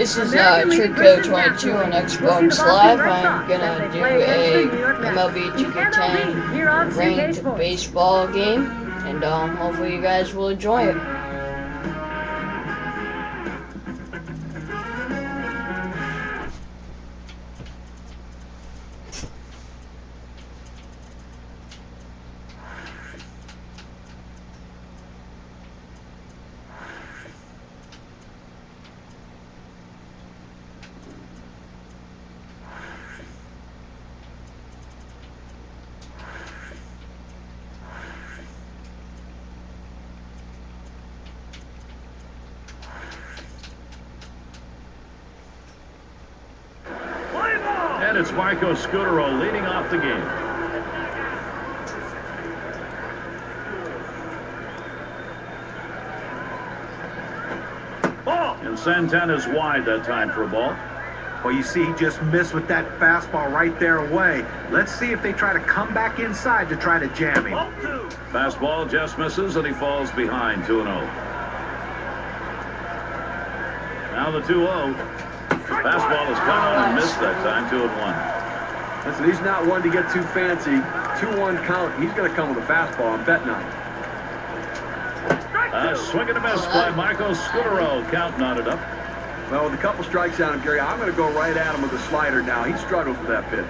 This is Trico 22 on Xbox Live. I'm gonna do a MLB 2K10 ranked baseball game, and hopefully you guys will enjoy it. And it's Marco Scutero leading off the game. And Santana's wide that time for a ball. Well, you see, he just missed with that fastball right there away. Let's see if they try to come back inside to try to jam him. Fastball just misses, and he falls behind 2-0. Now the 2-0. Fastball has come on and missed that time, 2-1. Listen, he's not one to get too fancy. 2-1 count. He's going to come with a fastball. I'm betting on it. Swing and a miss by Marco Scutero. Count knotted up. Well, with a couple strikes on him, Gary, I'm going to go right at him with a slider now. He struggles with that pitch.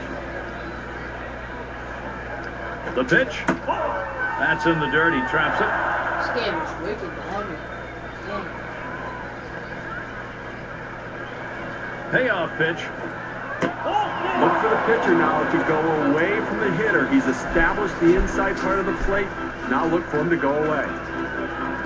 The pitch. That's in the dirt. He traps it. This game is wicked behind me. Payoff pitch. Look for the pitcher now to go away from the hitter. He's established the inside part of the plate. Now look for him to go away.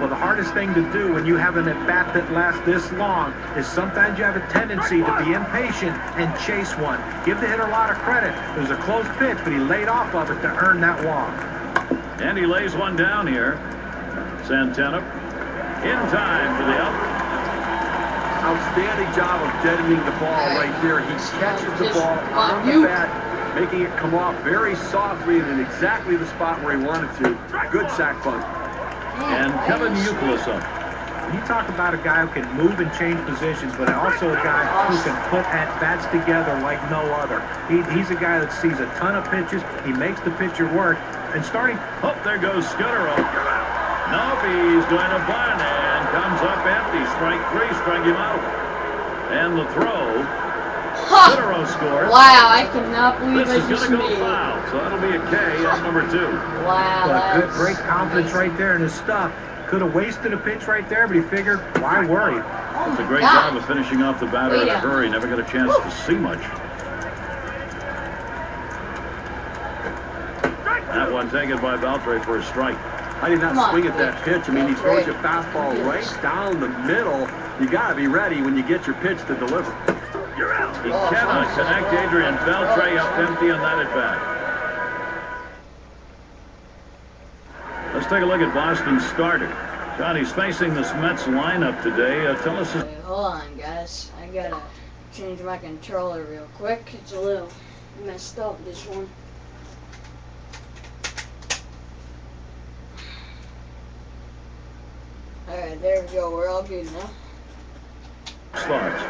Well, the hardest thing to do when you have an at-bat that lasts this long is sometimes you have a tendency to be impatient and chase one. Give the hitter a lot of credit. It was a close pitch, but he laid off of it to earn that walk. And he lays one down here. Santana in time for the out. Outstanding job of deadening the ball right there. He catches the ball on the bat, making it come off very softly and in exactly the spot where he wanted to. Good sack bunt. And Kevin Youkilis up. You talk about a guy who can move and change positions, but also a guy who can put at-bats together like no other. He's a guy that sees a ton of pitches. He makes the pitcher work. And starting... Oh, there goes Scutero. Nope, he's doing a bunt and comes up empty. Strike three, strike him out. And the throw. Scutero scores. Wow, I cannot believe This I is just going to made go foul, so that'll be a K on number 2. Wow, But good, that's great confidence amazing. right there in his stuff. Could have wasted a pitch right there, but he figured, why worry? Oh It's a my great God. job of finishing off the batter in a hurry. Never got a chance to see much. That one taken by Beltre for a strike. I did not Come on, swing at that pitch. I mean, he throws your fastball right down the middle. You got to be ready when you get your pitch to deliver. He cannot connect Adrian Beltre up empty on that at bat. Let's take a look at Boston's starter. John, he's facing this Mets lineup today. Tell us his... Wait, hold on, guys. I gotta change my controller real quick. It's a little messed up, this one. Alright, there we go. We're all good now. starts.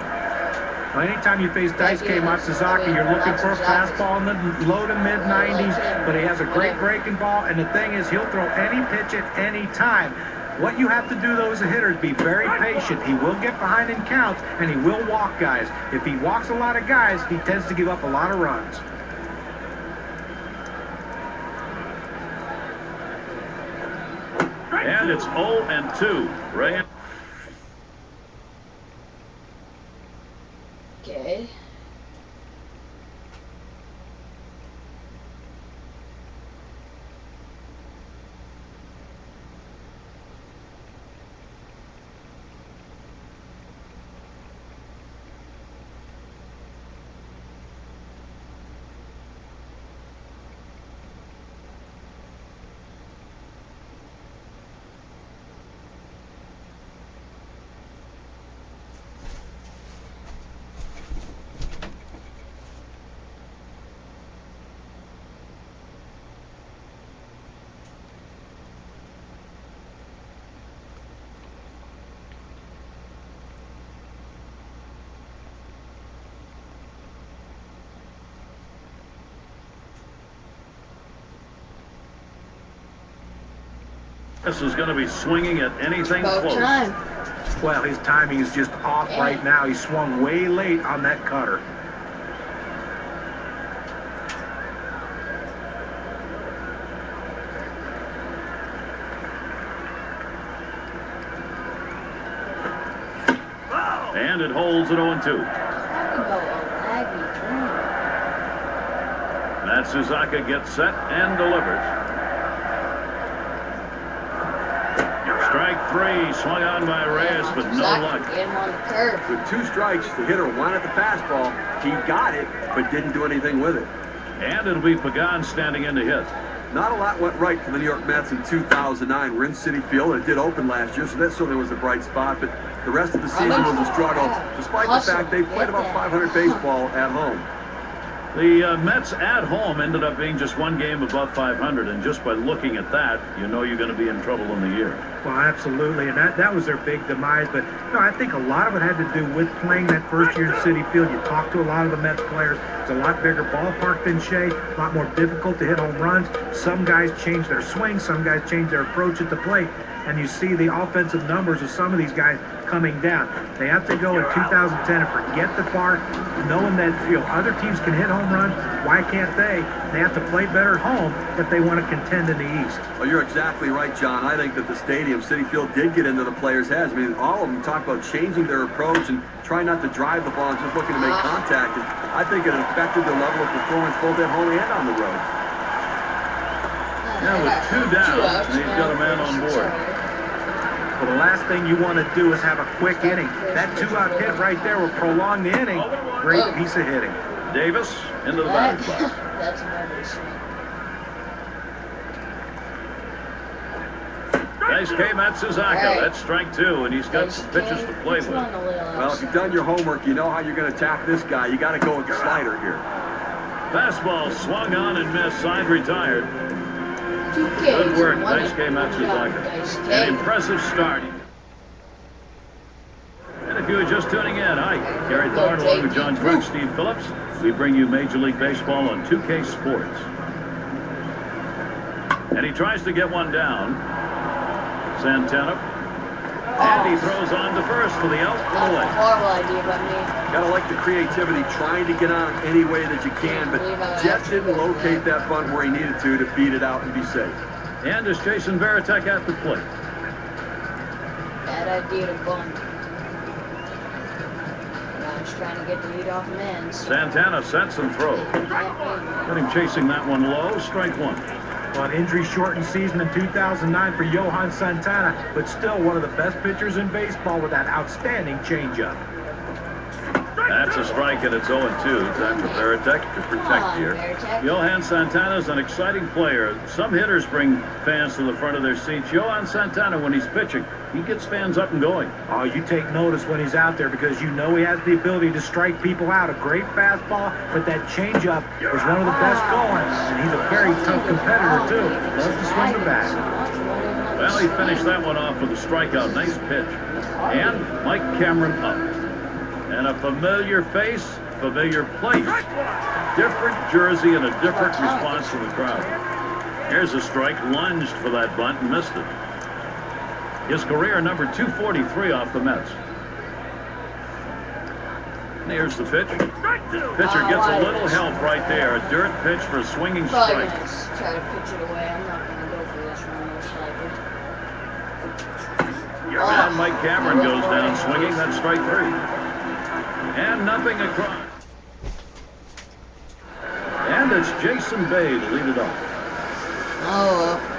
Well, anytime you face Daisuke Matsuzaki, you're looking for a fastball in the low to mid-90s, but he has a great breaking ball, and the thing is, he'll throw any pitch at any time. What you have to do, though, as a hitter is be very patient. He will get behind in counts, and he will walk guys. If he walks a lot of guys, he tends to give up a lot of runs. And it's 0-2. Ray. Okay. This is going to be swinging at anything About close. time. Well, his timing is just off right now. He swung way late on that cutter. And it holds at 0-2. Matsuzaka gets set and delivers. Strike three, swung on by Reyes, but no luck. Get him on the curve. With 2 strikes, the hitter wanted the fastball. He got it, but didn't do anything with it. And it'll be Pagan standing in to hit. Not a lot went right for the New York Mets in 2009. We're in Citi Field, and it did open last year, so that certainly was a bright spot. But the rest of the season was a struggle, despite the fact they played about 500 baseball at home. The Mets at home ended up being just 1 game above 500, and just by looking at that, you know you're going to be in trouble in the year. Well, absolutely, and that was their big demise. But no, I think a lot of it had to do with playing that first year in Citi Field. You talk to a lot of the Mets players. It's a lot bigger ballpark than Shea, a lot more difficult to hit home runs. Some guys change their swing, some guys change their approach at the plate, and you see the offensive numbers of some of these guys coming down. They have to go in 2010 and forget the park, knowing that other teams can hit home runs. Why can't they? They have to play better at home if they want to contend in the East. Well, you're exactly right, John. I think that the stadium, Citi Field, did get into the players' heads. I mean, all of them talk about changing their approach and trying not to drive the ball and just looking to make contact. And I think it affected their level of performance both at home and on the road. Yeah, with 2 down, and he's got a man on board. Well, the last thing you want to do is have a quick inning. That 2-out hit right there will prolong the inning. Great piece of hitting. Davis into the batter's box. That's another swing. Daisuke Matsuzaka, that's strike 2, and he's got some pitches to play with. Well, if you've done your homework, you know how you're going to attack this guy. You got to go with the slider here. Fastball swung on and missed, side retired. 2 Ks. Good work, Daisuke Matsuzaka. An impressive start. And if you were just tuning in, hi, Gary Thorne along with John Drake, Steve Phillips. We bring you Major League Baseball on 2K Sports. And he tries to get one down. Santana. And he throws on to first for the out for the leg. Horrible idea by me. Gotta like the creativity, trying to get on any way that you can, but Jet didn't locate that bunt where he needed to beat it out and be safe. And is Jason Varitek at the plate. Bad idea to bunt. Now he's trying to get the lead off man. Santana sets and throws. Got him chasing that one low, strike 1. Well, an injury-shortened season in 2009 for Johan Santana, but still one of the best pitchers in baseball with that outstanding changeup. That's a strike, and it's 0-2. Time for Varitek to protect here. Johan Santana is an exciting player. Some hitters bring fans to the front of their seats. Johan Santana, when he's pitching, he gets fans up and going. Oh, you take notice when he's out there because you know he has the ability to strike people out. A great fastball, but that changeup is one of the best going. And he's a very tough competitor, too. Loves to swing the bat. Well, he finished that one off with a strikeout. Nice pitch. And Mike Cameron up. And a familiar face, familiar place. Different jersey and a different response from the crowd. Here's a strike, lunged for that bunt and missed it. His career number 243 off the Mets. And here's the pitch. Pitcher gets a little help right there. A dirt pitch for a swinging strike. Try to pitch it away. I'm not going to go for this one most likely. And Mike Cameron goes down swinging. That's strike 3. And nothing across. And it's Jason Bay to lead it off. Oh, well.